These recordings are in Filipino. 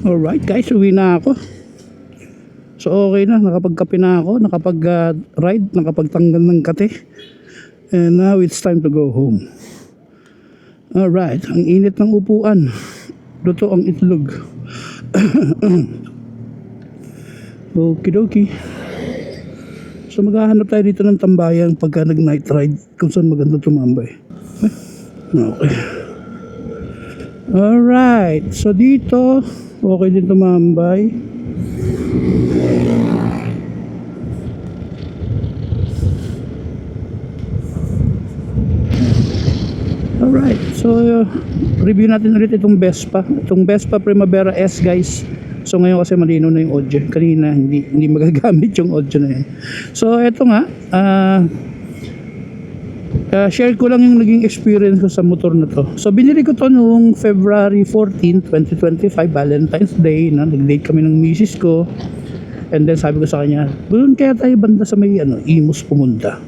Alright guys, uwi na ako. So okay na, nakapagkape na ako, nakapag-ride, nakapagtanggal ng kate. And now it's time to go home. Alright, ang init ng upuan. Luto ang itlog. Okidoki. So maghahanap tayo dito ng tambayan pagka nag-night ride kung saan maganda tumambay. Okay. Alright, so dito okay din tumambay. Alright, so review natin ulit itong Vespa Primavera S guys. So ngayon kasi malinaw na yung audio. Kanina hindi magagamit yung audio na yun. So eto nga, share ko lang yung naging experience ko sa motor na to. So binili ko to noong February 14, 2025, Valentine's Day, no? Nag-date kami ng misis ko. And then sabi ko sa kanya, doon kaya tayo banda sa may Imus pumunta.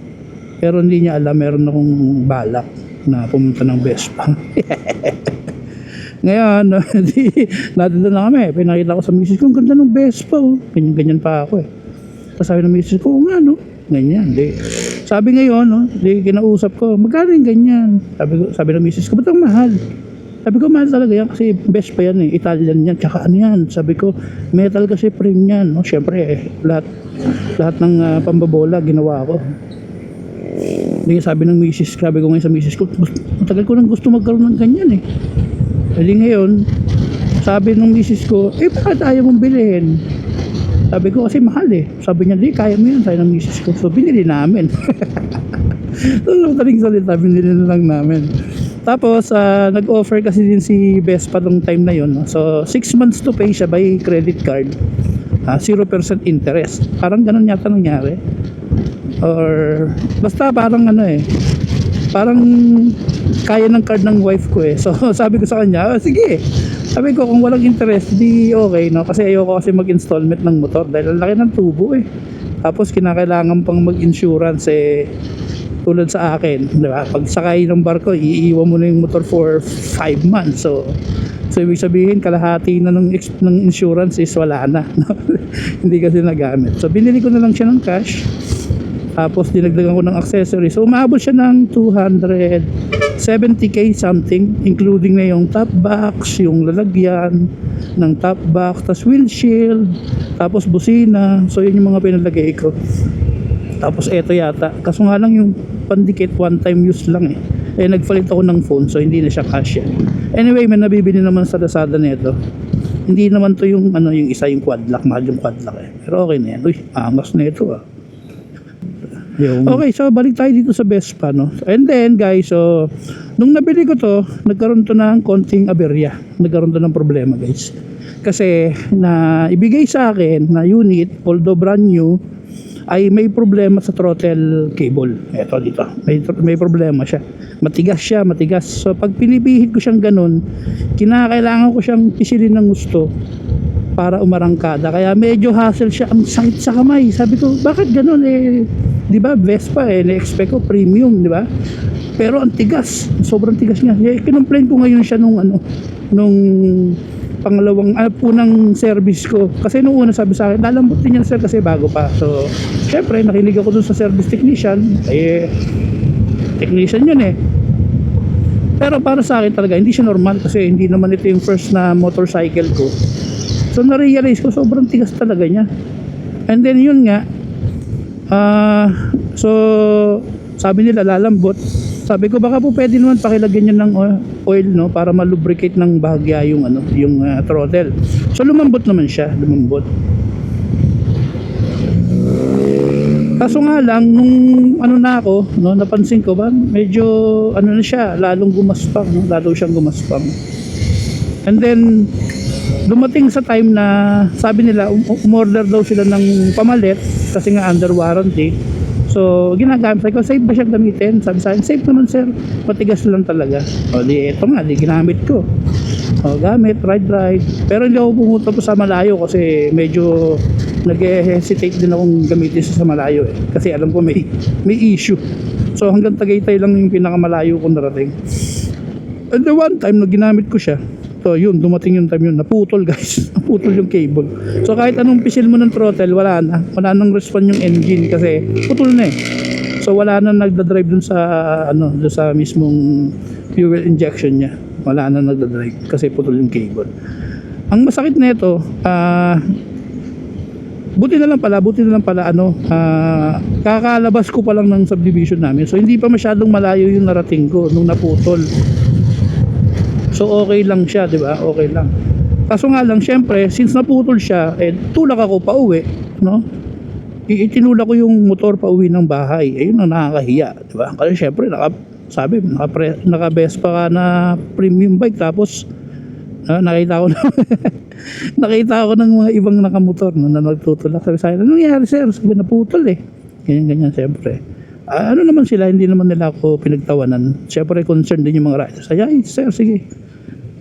Pero hindi niya alam, meron akong balak na pumunta ng Vespa. Ngayon, natin doon na kami. Pinakita ko sa misis ko, ang ganda ng Vespa. Ganyan pa ako eh. Tapos sabi ng misis ko, nga no, ganyan. Sabi ngayon, kinausap ko, magkano yung ganyan? Sabi ng misis ko, ba't ang mahal? Sabi ko, mahal talaga yan kasi Vespa yan eh. Italian yan, tsaka ano yan. Sabi ko, metal kasi frame yan. No? Siyempre, lahat ng pambabola ginawa ko. Hindi sabi ko ngayon sa misis ko, matagal ko nang gusto magkaroon ng ganyan eh. Hindi ngayon, sabi ng misis ko, bakit ayaw mong bilhin? Sabi ko kasi mahal eh. Sabi niya, di kaya mo yan, sabi ng misis ko. So binili namin. So mataling salita, binili na lang namin. Tapos nag-offer kasi din si Vespa nung time na yon. So 6 months to pay siya by credit card, 0% interest. Parang ganun yata nangyari. Or basta parang parang kaya ng card ng wife ko eh. So sabi ko sa kanya, sige. Sabi ko kung walang interest di okay no, kasi ayoko kasi mag-installment ng motor dahil ang laki ng tubo eh. Tapos kinakailangan pang mag-insurance eh, tulad sa akin, di ba? Pag sakay ng barko, iiwan mo na yung motor for 5 months. So ibig sabihin kalahati na ng insurance is wala na. Hindi kasi nagamit. So binili ko na lang siya ng cash. Tapos dinagdagan ko ng accessories. So umabot siya ng 270k something, including na yung top box, yung lalagyan ng top box, tapos windshield, tapos busina. So yun yung mga pinalagay ko. Tapos eto yata, kaso nga lang yung pandikit one time use lang eh. Nagpalit ako ng phone, so hindi na siya cash yan. Anyway, may nabibili naman sa Lazada nito. Hindi naman to yung yung isa, yung quad lock, mahal yung quad lock eh. Pero okay na yan. Uy, angas na ito ah. Okay, so balik tayo dito sa Vespa no. And then guys, so nung nabili ko to, nagkaroon to ng konting aberya. Nagkaroon to ng problema guys. Kasi na ibigay sa akin na unit, although brand new, ay may problema sa throttle cable. Eto dito, may problema siya. Matigas. So pag pinipihit ko siyang ganun, kinakailangan ko siyang pisilin ng gusto para umarangkada. Kaya medyo hassle siya, ang sakit sa kamay. Sabi ko, bakit ganun eh? Di ba Vespa na-expect ko premium, di ba? Pero ang tigas, sobrang tigas niya. Kinomplain ko ngayon siya nung pangalawang unang service ko. Kasi nung una sabi sa akin, lalambutin niya sir kasi bago pa. So, syempre nakinig ako dun sa service technician. Technician yun eh. Pero para sa akin talaga, hindi siya normal kasi hindi naman ito yung first na motorcycle ko. So na-realize ko sobrang tigas talaga niya. And then yun nga, so sabi nila lalambot. Sabi ko baka po pwede naman pakilagyan nyo ng oil no, para malubricate ng bahagya yung throttle. So lumambot naman siya, Kaso nga lang nung napansin ko ba medyo na siya, lalong gumaspang, no? Lalo siyang gumaspang. And then dumating sa time na sabi nila umorder daw sila ng pamalit kasi nga under warranty. So ginagamit ko, safe ba siyang gamitin? Sabi sa akin, safe naman sir, matigas lang talaga. O di eto nga, di ginamit ko. O gamit, ride. Pero hindi ako pumunta po sa malayo kasi medyo nag-hesitate din akong gamitin sa malayo eh. Kasi alam ko may issue. So hanggang Tagaytay lang yung pinakamalayo kong narating. And the one time na ginamit ko siya, So yun, dumating yung time yun, naputol guys. Naputol yung cable. So kahit anong pisil mo ng throttle, wala nang respond yung engine kasi putol na eh. So wala nang nagda-drive dun sa dun sa mismong fuel injection niya. Wala nang nagda-drive kasi putol yung cable. Ang masakit nito, buti na lang pala kakalabas ko pa lang ng subdivision namin. So hindi pa masyadong malayo yung narating ko nung naputol. So okay lang siya, 'di ba? Okay lang. Kaso nga lang, syempre, since naputol siya, tulak ako pa uwi, no? Itinulak ko yung motor pa uwi ng bahay. Ayun ang nakakahiya, 'di ba? Kasi syempre, naka-Vespa ka na premium bike tapos nakita ko ng mga ibang nakamotor na nagtutulak. Sabi sa akin, anong nangyari sir? Sabi, naputol eh. Ganyan, syempre. Ano naman sila, hindi naman nila ako pinagtawanan. Syempre, concerned din yung mga riders. Ay, sir, sige.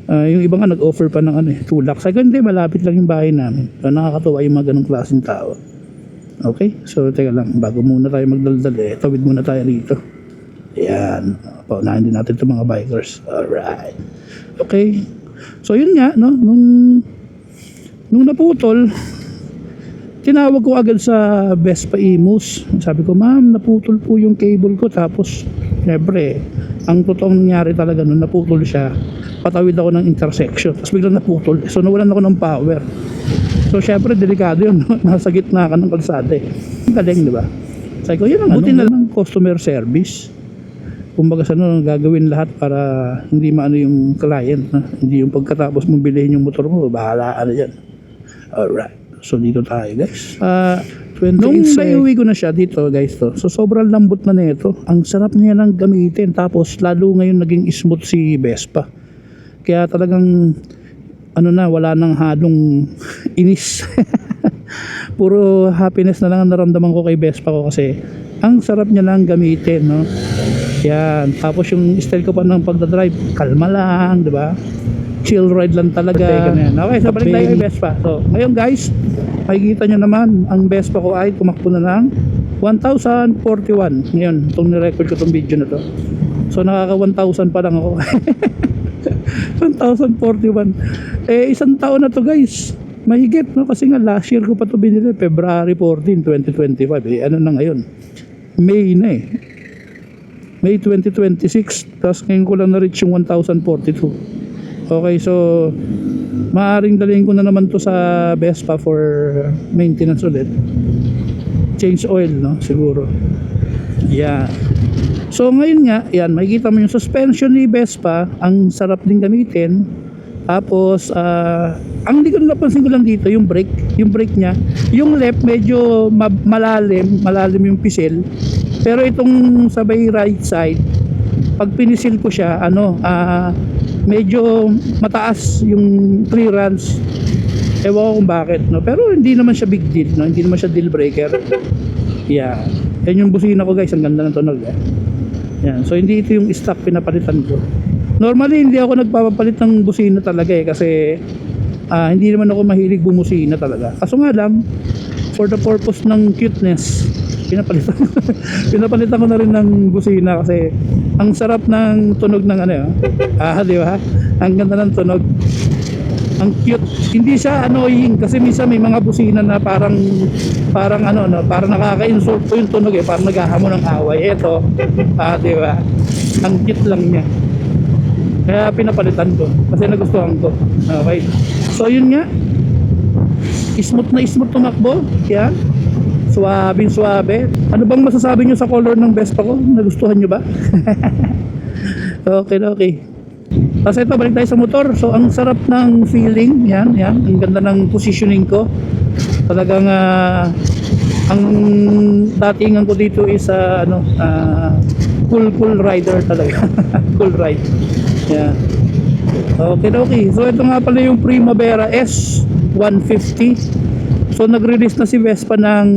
Yung iba nga nag-offer pa ng tulak. Sabi ko, hindi, malapit lang yung bahay namin. Nakakatuwa yung mga ganong klaseng tao. Okay? So, teka lang, bago muna tayo magdaldal tawid muna tayo rito. Ayan. Paunahin din natin itong mga bikers. Alright. Okay. So, yun nga, no? Nung naputol, tinawag ko agad sa Vespa Imus. Sabi ko, ma'am, naputol po yung cable ko. Tapos, syempre, ang totoong nangyari talaga nung naputol siya, patawid ako ng intersection. Tapos biglang naputol. So, nawalan ako ng power. So, syempre, delikado yun. Nasa gitna ka ng kalsada eh. Ang galing, di ba? Sabi ko, yun ang buti na lang customer service. Kumbaga sa gagawin lahat para hindi maano yung client. Hindi yung pagkatapos mong bilhin yung motor mo, bahala ka na yan. Alright. So dito tayo guys. Nung naiuwi ko na siya dito guys so sobrang lambot na nito. Ang sarap niya lang gamitin. Tapos lalo ngayon naging smooth si Vespa. Kaya talagang wala nang halong inis. Puro happiness na lang ang naramdaman ko kay Vespa ko kasi ang sarap niya lang gamitin, no? Yan. Tapos yung style ko pa ng pagdadrive, kalma lang, di ba? Chill ride lang talaga. Okay, so balik tayo kay Vespa. So, ngayon guys, makikita nyo naman, ang Vespa ko ay tumakbo na ng 1,041. Ngayon, itong nirecord ko itong video na to. So, nakaka 1,000 pa lang ako. 1,041. Isang taon na to guys. Mahigit, no? Kasi nga last year ko pa to binili, February 14, 2025. Ano na ngayon? May na eh. May 2026. Tapos ngayon ko lang na-reach yung 1,042. Okay, so maaaring dalhin ko na naman to sa Vespa for maintenance ulit. Change oil, no? Siguro. Yeah. So ngayon nga, yan, makikita mo yung suspension ni Vespa, ang sarap din gamitin. Tapos ang hindi ko napansin ko lang dito yung brake niya. Yung left medyo malalim yung pisil. Pero itong sabay right side, pag pinisil ko siya, medyo mataas yung clearance. Ewan ko kung bakit, no? Pero hindi naman siya big deal, no? Hindi naman siya deal breaker. Yeah. Yan yung busina ko guys, ang ganda ng tunog. Yan. So hindi ito yung stock pinapalitan ko. Normally hindi ako nagpapapalit ng busina talaga kasi hindi naman ako mahilig bumusina talaga. Kaso nga lang, for the purpose ng cuteness, pinapalitan ko na rin ng busina kasi ang sarap ng tunog ng di ba? Ang ganda ng tunog. Ang cute. Hindi siya annoying kasi minsan may mga busina na parang nakaka-insult po yung tunog parang naghahamon ng away. Ito, di ba? Ang cute lang niya. Kaya pinapalitan ko kasi nagustuhan ko. Okay. So yun nga. Smooth na smooth tumakbo. Yan. Suwabe. Ano bang masasabi nyo sa color ng Vespa ko? Nagustuhan nyo ba? Okay. Tapos ito, balik tayo sa motor. So ang sarap ng feeling. Yan. Ang ganda ng positioning ko. Talagang ang datingan ko dito is cool rider talaga. Cool ride. Yan. Okay. So ito nga pala yung Primavera S150. So nag-release na si Vespa ng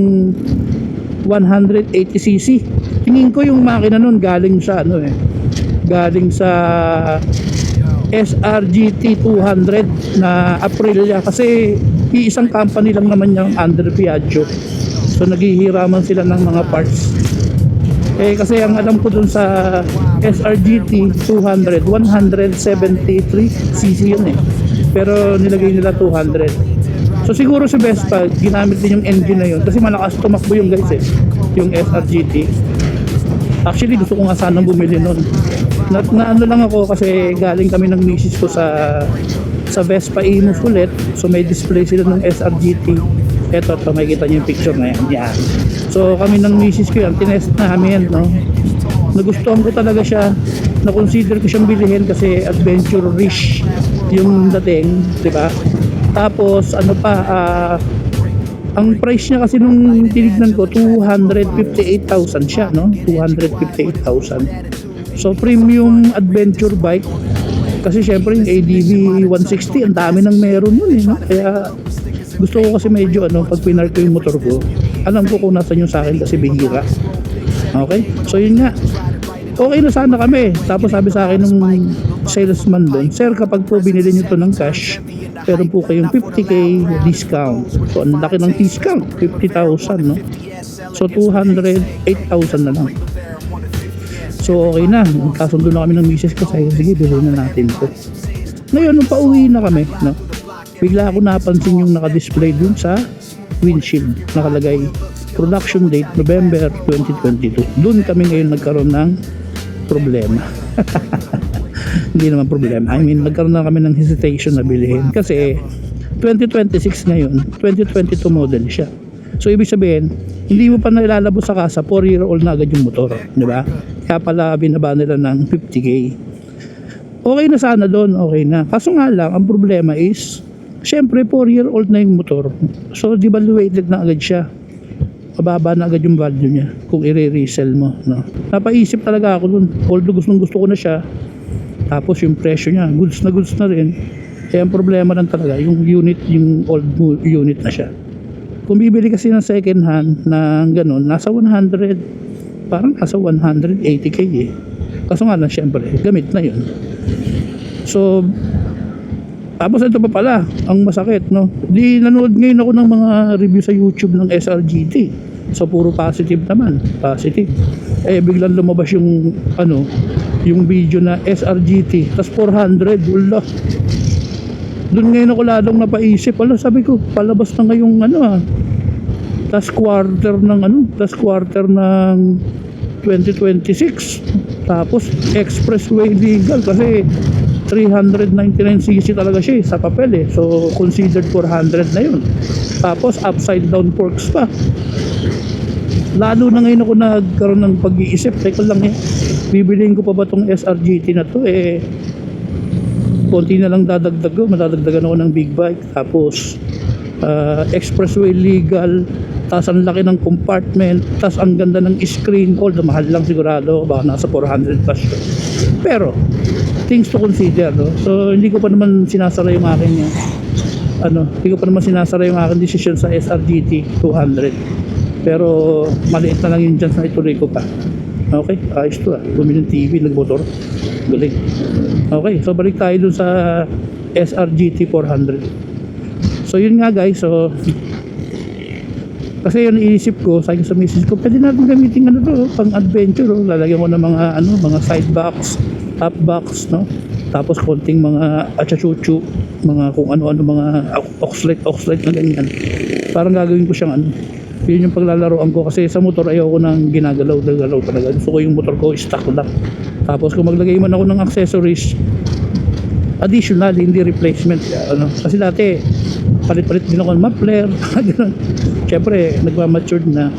180cc. Tingin ko yung makina nun galing sa SRGT 200 na Aprilia kasi iisang company lang naman yung under Piaggio. So naghihiraman sila ng mga parts. Kasi ang alam ko dun sa SRGT 200, 173cc yun eh. Pero nilagay nila 200. So siguro sa Vespa, ginamit din yung engine na yun kasi malakas tumakbo yung guys eh, yung SRGT. Actually gusto ko nga sanang bumili nun. Na ano lang ako kasi galing kami ng misis ko sa Vespa Imus ulit. So may display sila ng SRGT. Eto, makikita niyo yung picture na yan. Yan. So kami ng misis ko yan, tinest namin, no? Nagustuhan ko talaga siya, na-consider ko siyang bilhin kasi adventure rich yung dating, di ba? Tapos ano pa, ang price niya kasi nung tinignan ko 258,000 siya, no? 258,000. So premium adventure bike kasi syempre yung ADV 160 ang dami nang meron nun eh, no? Kaya gusto ko kasi medyo ano, pag pinark ko yung motor ko, alam ko kung nasan yung sa akin kasi bihira. Okay? So yun nga. Okay na sana kami. Tapos sabi sa akin ng salesman doon, sir, kapag po binili nyo to ng cash, pero po kayong 50k discount. So ang laki ng discount, 50,000, no? So 208,000 na lang. So okay na. Kasundo na kami ng misis ko. Sige, bilhin na natin to. Ngayon, nung pauwi na kami, no? Bigla ako napansin yung naka-display dun sa windshield. Nakalagay production date November 2022. Doon kami ngayon nagkaroon ng problema. Hindi naman problema. I mean, nagkaroon na kami ng hesitation na bilhin kasi 2026 ngayon, 2022 model siya. So ibig sabihin, hindi mo pa nailalabos sa kasa, 4-year-old na agad yung motor, di ba? Kaya pala binaba nila ng 50k. Okay na sana doon, okay na. Kaso nga lang, ang problema is, syempre 4-year-old na yung motor. So devaluated na agad siya. Mababa na agad yung value niya kung i-resell mo, no? Napaisip talaga ako dun. Although gusto ko na siya, tapos yung presyo niya goods na rin. Kaya ang problema lang talaga yung unit, yung old unit na siya. Kung bibili kasi ng second hand na ganun, nasa 100, parang nasa 180k eh. Kaso nga lang syempre gamit na yun. So tapos ito pa pala, ang masakit, no? Di nanood ngayon ako ng mga review sa YouTube ng SRGT. So puro positive naman, positive. Eh biglang lumabas yung ano, yung video na SRGT, tas 400, wala. Doon ngayon ako lalong napaisip, wala, sabi ko, palabas na ngayong ano tas quarter ng 2026. Tapos expressway legal kasi 399cc talaga siya sa papel eh. So considered 400 na yun. Tapos upside down forks pa. Lalo na ngayon ako nagkaroon ng pag-iisip, teka lang eh, bibiliin ko pa ba tong SRGT na to eh, konti na lang dadagdag ko, madadagdagan ako ng big bike. Tapos expressway legal, tas ang laki ng compartment, tas ang ganda ng screen, although mahal lang sigurado, baka nasa 400 plus yun. Pero things to consider, no? So hindi ko pa naman sinasara yung aking decision sa SRGT 200. Pero maliit na lang yung chance na ituloy ko pa. Okay, ayos to bumili ng TV, nagmotor, galing. Okay, so balik tayo dun sa SRGT 400. So yun nga guys, so kasi yun iisip ko, sabi ko sa misis ko, pwede natin gamitin pang adventure, lalagyan ko ng mga side box, top box, no? Tapos konting mga achachuchu, mga kung ano-ano, mga oxlite na ganyan. Parang gagawin ko siyang yun yung paglalaroan ko kasi sa motor ayoko nang ginagalaw-galaw talaga. Gusto ko yung motor ko stock lang. Tapos kung maglagay man ako ng accessories additional, hindi replacement, kasi dati palit-palit din ako ng muffler. Siyempre nagmamatured na,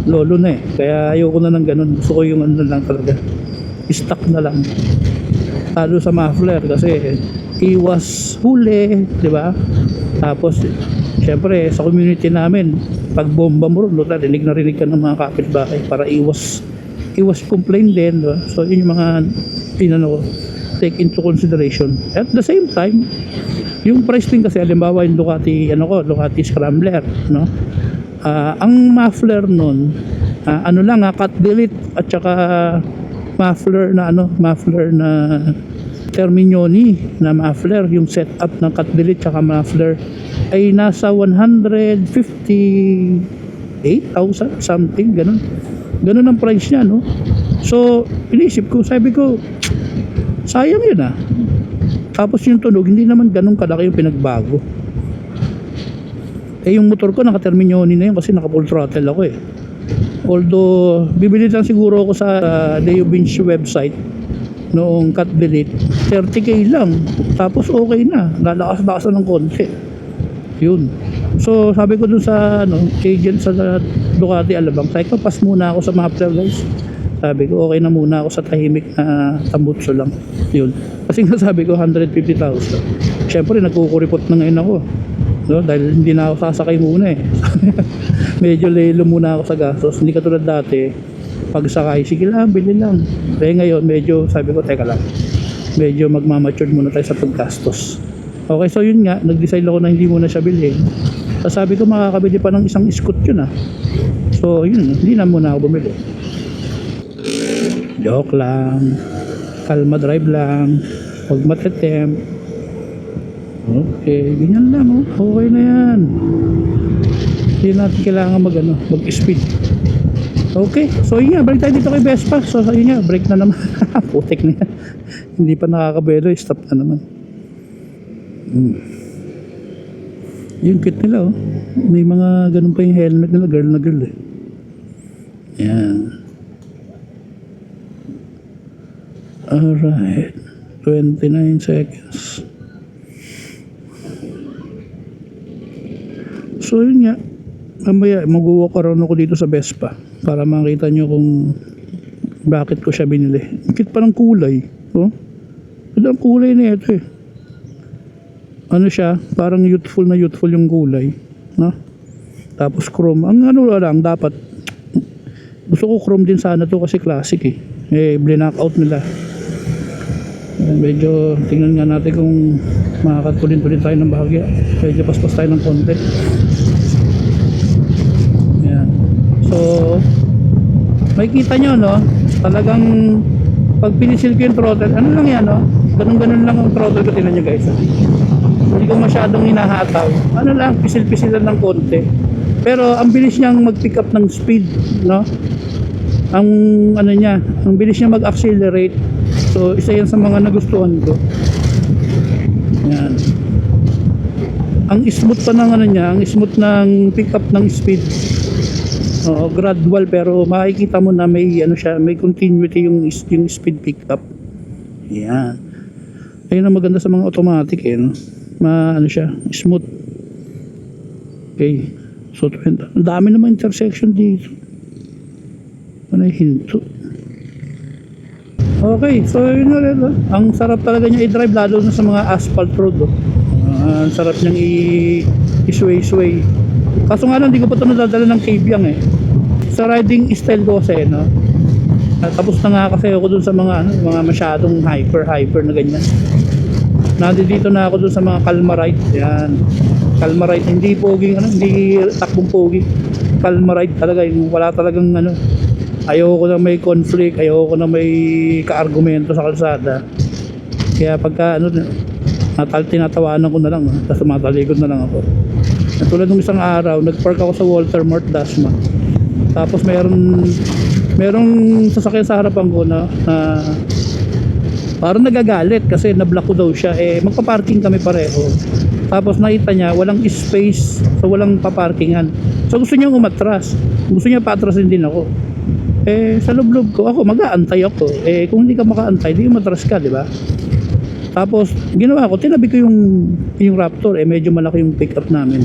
lolo na eh, kaya ayoko na ng ganun. Gusto ko yung lang talaga, stock na lang. Lalo sa muffler kasi iwas huli, di ba? Tapos siyempre sa community namin, pag bomba mo ron, rinig na rinig ka ng mga kapitbahay para iwas complaint din, diba? So yun yung mga take into consideration. At the same time, yung price din kasi, halimbawa yung Ducati Scrambler, no? Ang muffler nun, cut delete at saka muffler na Terminioni na muffler, yung setup ng cut delete tsaka muffler ay nasa 158,000 something, ganun ang price niya, no? So, inisip ko, sabi ko, sayang yun ah. Tapos yung tunog, hindi naman ganun kalaki yung pinagbago. Eh yung motor ko naka-terminyoni na yun kasi naka full throttle ako eh. Although, bibili lang siguro ako sa Leo Bench website noong cut delete, 30k lang. Tapos okay na, lalakas-lakasan ng konti. Yun. So sabi ko dun sa agent sa Ducati Alabang, sabi ko pass muna ako sa muffler guys. Sabi ko okay na muna ako sa tahimik na tambutso lang. Yun. Kasi nga sabi ko 150,000. Syempre nagkukuripot na ngayon ako. No, dahil hindi na ako sasakay muna eh. Medyo lelo muna ako sa gastos. Hindi katulad dati, pag sakay, sige lang, bili lang. Kaya ngayon, medyo sabi ko, teka lang. Medyo magmamature muna tayo sa paggastos. Okay, so yun nga, nag-decide ako na hindi muna siya bilhin. So sabi ko, makakabili pa ng isang Scoot yun ah. So yun, hindi na muna ako bumili. Joke lang. Kalma drive lang. Huwag matetempt. Okay, ganyan lang oh. Okay na yan. Hindi natin kailangan mag-speed. Okay, so yun nga, balik tayo dito kay Vespa. So yun nga, break na naman. Putik na yan. Hindi pa nakakabelo, stop na naman. Yung kit nila oh. May mga ganun pa yung helmet nila, girl na girl eh. Yan. Alright, 29 seconds. So yun nga, mamaya mag-walk around ako dito sa Vespa para makita nyo kung bakit ko siya binili. Bakit parang kulay oh? Ang kulay na ito eh. Ano siya, parang youthful yung kulay, no? Tapos chrome. Ang ano lang dapat, gusto ko chrome din sana to kasi classic eh. Black out nila. Medyo tingnan nga natin kung makakatulin-tulin tayo ng bahagya. Medyo paspas tayo ng konti. Yan. So makikita nyo no, talagang pag pinisil ko yung throttle, ano lang yan no, ganun lang ang throttle ko. Tingnan nyo guys, hindi ko masyadong hinahataw, ano lang, pisil-pisilan ng konti, pero ang bilis niyang mag-pick up ng speed no, ang ano niya, ang bilis niya mag-accelerate. So isa yan sa mga nagustuhan ko. Yan. Ang smooth pa ng ano niya, ang smooth ng pick up ng speed. Oo, gradual pero makikita mo na may ano siya, may continuity yung speed pick up. Yan. Ayun ang maganda sa mga automatic eh, no? Ano siya, smooth. Okay. So ang dami naman intersection dito. Ano yung hinto? Okay, so yun ulit. Ang sarap talaga niya i-drive lalo na sa mga asphalt road. Ang sarap niyang i-sway-sway. Kaso nga lang, hindi ko pa ito nadadala ng Kabyang eh. Sa riding style ko kasi, no? Tapos na nga kasi ako dun sa mga masyadong hyper na ganyan. Nandito na ako dun sa mga Calma ride. Yan. Calma ride, hindi poging, hindi takbong pogi. Calma ride talaga, yung wala talagang ayoko na may conflict, ayoko na may kaargumento sa kalsada. Kaya pagka tinatawanan ko na lang, tapos matalikod na lang ako. Tulad nung isang araw, nagpark ako sa Walter Mart Dasma. Tapos merong sasakyan sa harapan ko na parang nagagalit kasi nablock ko daw siya. Magpa-parking kami pareho. Tapos nakita niya walang space, so walang paparkingan. So gusto niya umatras. Gusto niya paatrasin din ako. Sa loob-loob ko, ako mag-aantay ako. Kung hindi ka makaantay, di umatras ka, di ba? Tapos ginawa ko, tinabi ko yung Raptor, medyo malaki yung pick up namin.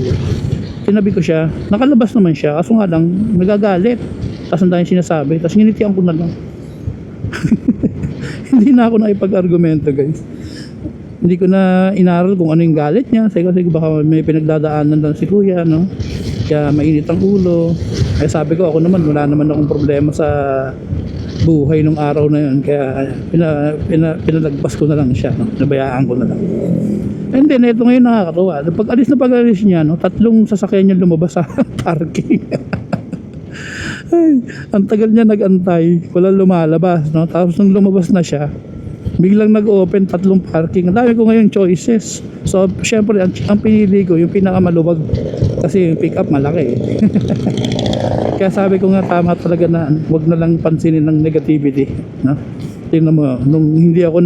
Tinabi ko siya, nakalabas naman siya, kaso nga lang nagagalit. Tapos ang dahil sinasabi, tapos nginitian ko na lang. Hindi na ako nakipag-argumento guys. Hindi ko na inaral kung ano yung galit niya. Kasi baka may pinagdadaanan lang si kuya, no? Kaya mainit ang ulo. Sabi ko, ako naman, wala naman akong problema sa buhay nung araw na yun. Kaya pinalagpas ko na lang siya, no? Nabayaan ko na lang. And then ito ngayon nakakatawa. Pag-alis niya, no, 3 sasakyan niya lumabas sa parking. Ay, ang tagal niya nag-antay, wala lumalabas, no? Tapos nung lumabas na siya, Biglang nag-open, tatlong parking. Ang dami ko ngayon choices. So, syempre, ang pinili ko, yung pinakamaluwag. Kasi yung pick up malaki. Kaya sabi ko nga, tama talaga na wag na lang pansinin ng negativity. No? Tingnan mo, nung hindi ako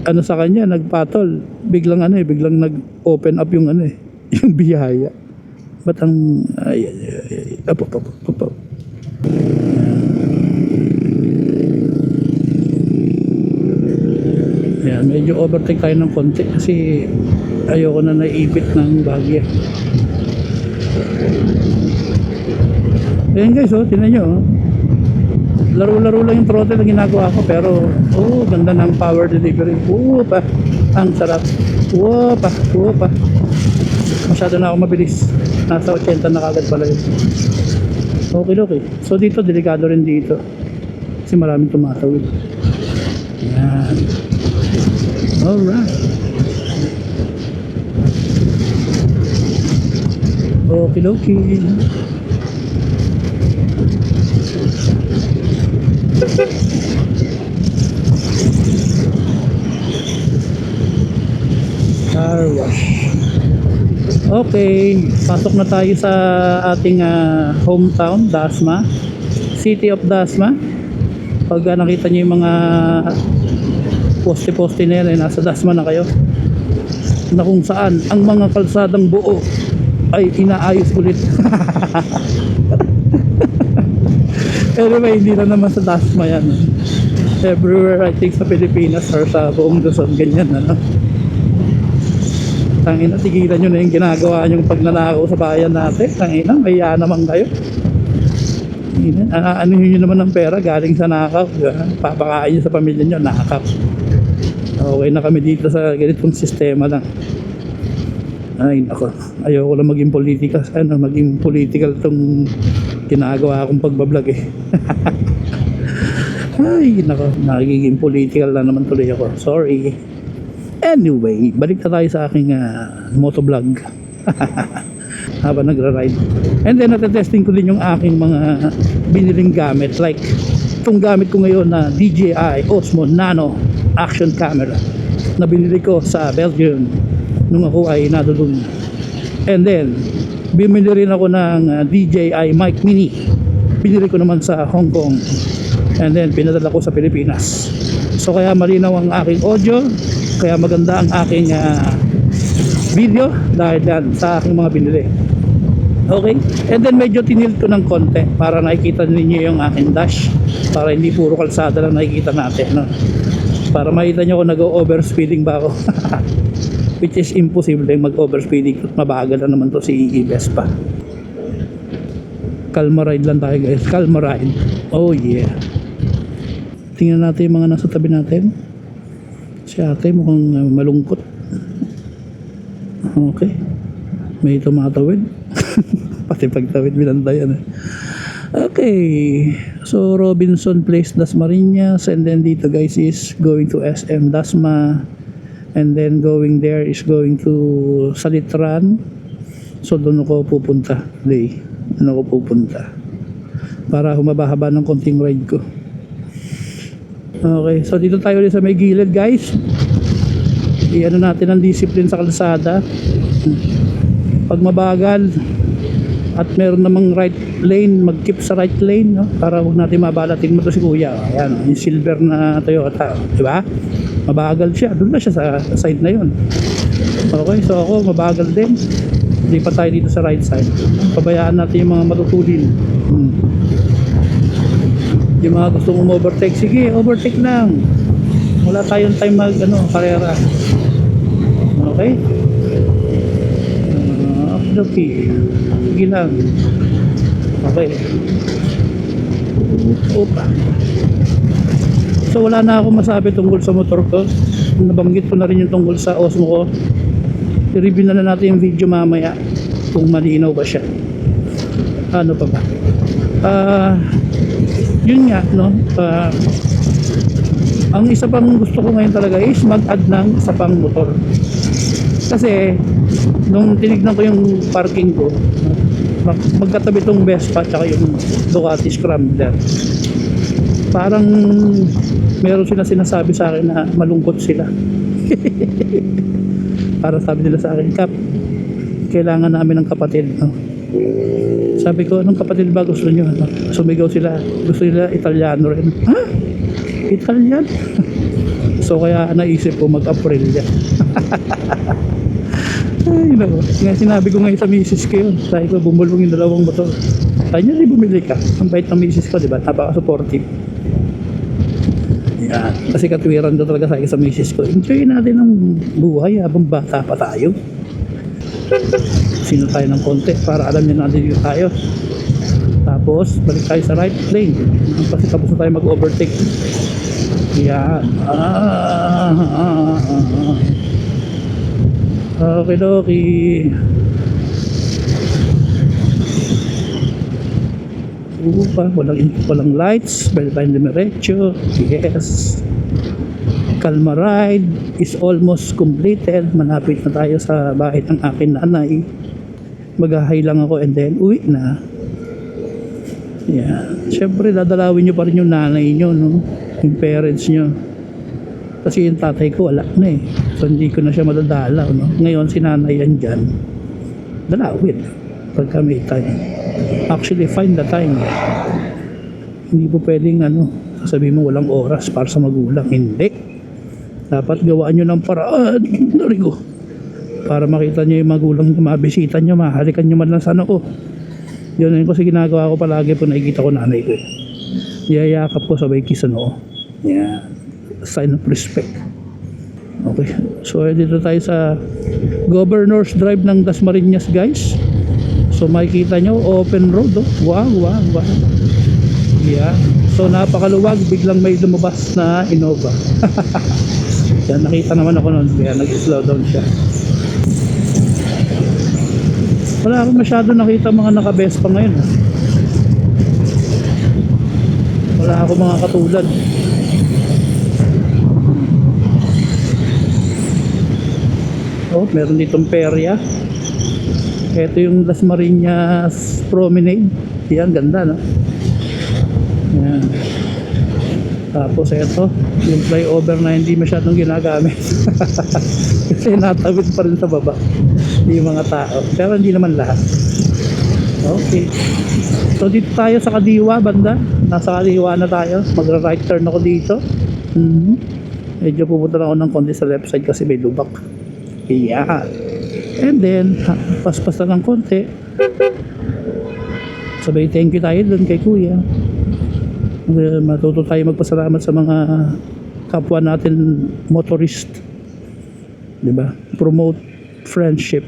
ano sa kanya, nagpatol. Biglang biglang nag-open up yung yung biyaya. Ba't ang, Apo. Yan, medyo overtake tayo ng konti kasi ayoko na naipit ng bagya. Ayan guys, tingnan nyo. Laro-laro lang yung throttle na ginagawa ko, pero ganda ng power delivery. Ang sarap. Pa. Masyado na ako mabilis. Nasa 80 na kagad pala yun. Okay. So dito, delikado rin dito. Kasi maraming tumatawid. Yan. Alright. Okay. Car wash. Okay, pasok na tayo sa ating hometown, Dasma. City of Dasma. Pag nakita niyo yung mga poste-poste na yan, nasa Dasma na kayo. Na kung saan ang mga kalsadang buo ay inaayos ulit. Anyway, hindi na naman sa Dasma yan. Everywhere I think sa Pilipinas or sa buong Luzon, ganyan Tangina, tigilan nyo na yung ginagawa nyo pagnanakaw sa bayan natin. Tangina, maya naman kayo. Anuhin nyo naman ng pera galing sa nakaw. Papakain nyo sa pamilya nyo, nakaw. Okay na kami dito sa ganitong sistema lang. Ay nako, ayoko lang maging political tong ginagawa akong pagbablog Ay nako, nagiging political na naman tuloy ako. Sorry. Anyway, balik na tayo sa aking motovlog habang nagra-ride. And then natetesting ko din yung aking mga biniling gamit, like itong gamit ko ngayon na DJI Osmo Nano action camera na binili ko sa Belgium nung ako ay nadulong. And then bumili rin ako ng DJI Mic Mini, binili ko naman sa Hong Kong, and then pinadala ko sa Pilipinas. So kaya malinaw ang aking audio, kaya maganda ang aking video dahil yan sa aking mga binili. Okay, and then medyo tinilt ko ng konti para nakikita ninyo yung aking dash, para hindi puro kalsada lang nakikita natin, no? Para makita nyo kung nag-overspeeding ba ako. Which is impossible mag-overspeeding at mabagal na naman to si Vespa. Kalma ride lang tayo guys, kalma ride. Oh yeah. Tingnan natin yung mga nasa tabi natin. Si ate mukhang malungkot. Okay, may tumatawid. Pati pagtawid binanda yan Okay, so Robinson Place, Dasmariñas, and then dito guys is going to SM Dasma, and then going there is going to Salitran. So doon ako pupunta para humaba-haba ng konting ride ko. Okay, so dito tayo ulit sa may gilid guys. Iano natin ang discipline sa kalsada. Pag mabagal at meron namang right lane, mag-keep sa right lane, no? Para huwag natin mabalatin mo to si kuya. Ayan, yung silver na Toyota, di ba? Mabagal siya, doon na siya sa side na yun. Okay, so ako mabagal din. Hindi pa tayo dito sa right side. Pabayaan natin yung mga matutulin. Yung mga gusto mong overtake, sige, overtake lang. Wala tayong time karera. Okay? Okay. Sige lang. Okay. Opa. So wala na ako masabi tungkol sa motor ko. Nabanggit ko na rin yung tungkol sa Osmo ko. I-review na natin yung video mamaya kung malinaw ba siya. Ano pa ba? Yun nga, no? Ang isa pang gusto ko ngayon talaga is mag-add ng isa pang motor. Kasi nung tinignan ko yung parking ko, magkatabi tong Vespa tsaka yung Ducati Scrambler. Parang meron sila sinasabi sa akin na malungkot sila. Para sabi nila sa akin, Kap, kailangan namin ng kapatid. No? Sabi ko, anong kapatid ba gusto nyo? No? Sumigaw sila, gusto nila Italiano rin. Ha? Italian? So kaya naisip ko mag-Aprilia. Ay, nako. Nga sinabi ko ngayon sa misis ko yun. Sabi ko, bumulong yung dalawang motor. Sabi niya, di bumili ka. Ang bait ng misis ko, di ba? Napaka-supportive. Yan. Kasi katwiran ko talaga sa misis ko. Enjoy natin ang buhay habang bata pa tayo. Sino tayo ng konti para alam niyo natin yung tayo. Tapos, balik tayo sa right lane. Kasi tapos na tayo mag-overtake. Yan. Okay, okay. Pa, walang lights, balik tayong dumiretso. Yes. Calma ride is almost completed. Malapit na tayo sa bahay ng akin nanay. Mag-hi lang ako and then uwi na. Yan. Siyempre dadalawin nyo pa rin yung nanay nyo, no? Yung parents nyo. Kasi yung tatay ko wala na eh. So hindi ko na siya madadalaw, no? Ngayon si nanay yan dyan. Dalawin. Pagka may time. Actually find the time. Hindi po pwedeng sasabihin mo walang oras para sa magulang. Hindi. Dapat gawaan nyo ng paraan. Narigo. Para makita nyo yung magulang nyo, mabisita nyo, mahalikan nyo man lang sa ko. Yun yung kasi ginagawa ko palagi po, nakikita ko nanay ko. Yayakap ko sabay kiss Yeah. Sign of respect. Okay. So dito tayo sa Governor's Drive ng Dasmariñas, guys. So makikita nyo, open road. Oh. Wow. Yeah. So napakaluwag, biglang may lumabas na Innova. Yan, nakita naman ako noon, kaya nag-slow down siya. Wala akong masyado nakita mga naka-Vespa ngayon. Wala akong mga katulad. Oh, meron ditong perya. Ito yung Dasmariñas Promenade. Yan, ganda, no? Yan. Tapos ito, yung flyover na hindi masyadong ginagamit. Kasi natawid pa rin sa baba yung mga tao. Pero hindi naman lahat. Okay. So dito tayo sa Kadiwa, banda. Nasa Kadiwa na tayo. Magra-right turn ako dito. Medyo pupunta na ako ng konti sa left side kasi may lubak. Yeah. And then, paspas na ng konti. Sabay thank you tayo dun kay kuya. Matuto tayo magpasalamat sa mga kapwa natin motorist, diba? Promote friendship,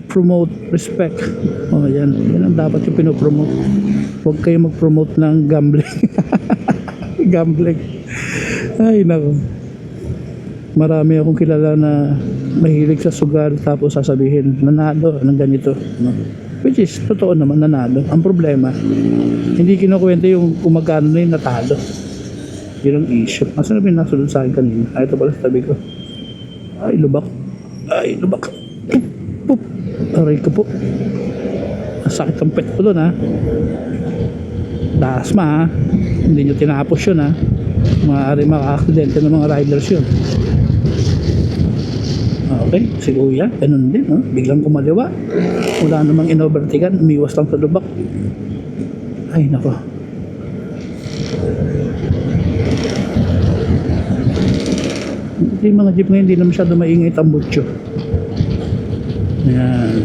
promote respect. Yan ang dapat yung pinopromote. Huwag kayo mag-promote ng gambling. Gambling. Ay nako, marami akong kilala na mahilig sa sugal tapos sasabihin nanalo ng ganito, no? Which is, totoo naman, nanalo. Ang problema, hindi kinukwento yung kung magkano na yung natalo. Yun ang issue. Asa na pinasunod sa akin kanina? Ito pala sa tabi ko. Ay, lubak. Pup. Aray ko po. Masakit ang pet ko doon, ha. Dasma, ha. Hindi nyo tinapos yun, ha. Maaari maka-aksidente ng mga riders yun. Okay, si kuya, ganun din, no? Biglang kumaliwa. Wala namang inovertigan, umiwas lang sa lubak. Ay, nako. Yung mga jeep ngayon, hindi na masyado maingay tambutso. Ayan.